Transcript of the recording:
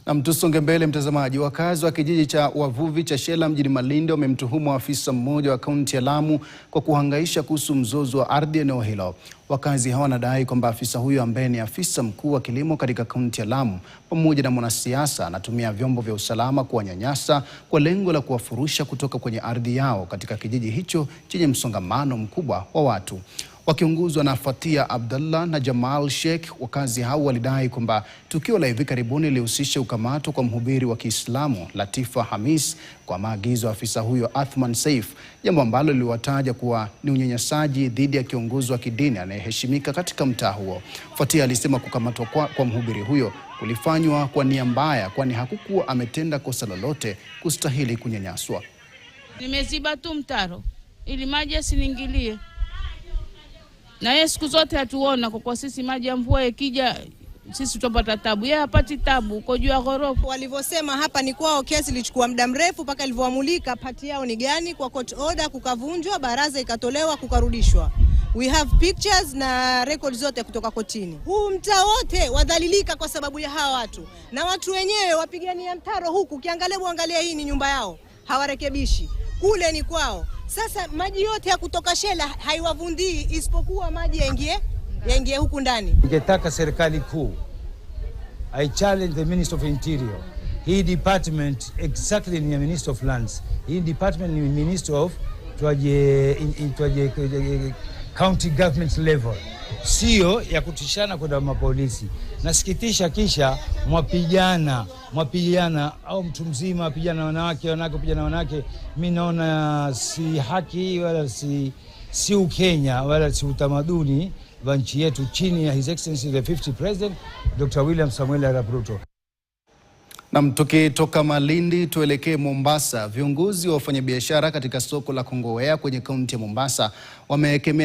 Na tusonge mbele mtazamaji. Wakazi wa kijiji cha wavuvi cha Shela mjini Malindi wamemtuhumu afisa mmoja wa kaunti ya Lamu kwa kuhangaisha kuhusu mzozo wa ardhi eneo hilo. Wakazi hao wanadai kwamba afisa huyo ambaye ni afisa mkuu wa kilimo katika kaunti ya Lamu pamoja na mwanasiasa anatumia vyombo vya usalama kuwanyanyasa kwa lengo la kuwafurusha kutoka kwenye ardhi yao katika kijiji hicho chenye msongamano mkubwa wa watu. Wakiongozwa na Fatia Abdallah na Jamal Sheikh, wakazi hao walidai kwamba tukio la hivi karibuni lilihusisha ukamatwa kwa mhubiri wa Kiislamu Latifa Hamis kwa maagizo ya afisa huyo Athman Saif, jambo ambalo liliwataja kuwa ni unyanyasaji dhidi ya kiongozi wa kidini anayeheshimika katika mtaa huo. Fatia alisema kukamatwa kwa mhubiri huyo kulifanywa kwa nia mbaya, kwani hakukuwa ametenda kosa lolote kustahili kunyanyaswa. Nimeziba tu mtaro ili maji yasiingilie. Na yeye siku zote hatuona kwa sisi maji ya mvua yakija sisi tutapata tabu. Yeye hapati tabu uko juu ya ghorofa. Walivyosema hapa ni kwao kesi ilichukua muda mrefu mpaka ilivyoamulika pati yao ni gani kwa court order kukavunjwa, baraza ikatolewa kukarudishwa. We have pictures na records zote kutoka kotini. Huu mtaa wote wadhalilika kwa sababu ya hawa watu. Na watu wenyewe wapigania mtaro huku ukiangalia hii ni nyumba yao. Hawarekebishi. Kule ni kwao. Sasa maji yote ya kutoka Shela haiwavundii isipokuwa maji yaingie huku ndani. Ningetaka serikali kuu, I challenge the Minister of Interior. Hii department exactly ni Minister of Lands. Hii department ni Minister of county government level. Sio ya kutishana kwa mapolisi. Nasikitisha kisha mwapigana au mtu mzima apigana wanawake pigana wanawake. Mimi naona si haki wala si Ukenya wala si utamaduni wa nchi yetu chini ya His Excellency the 50th President Dr. William Samuel Arap Ruto. Na tukitoka Malindi tuelekee Mombasa. Viongozi wa wafanyabiashara katika soko la Kongowea kwenye kaunti ya Mombasa wamekemea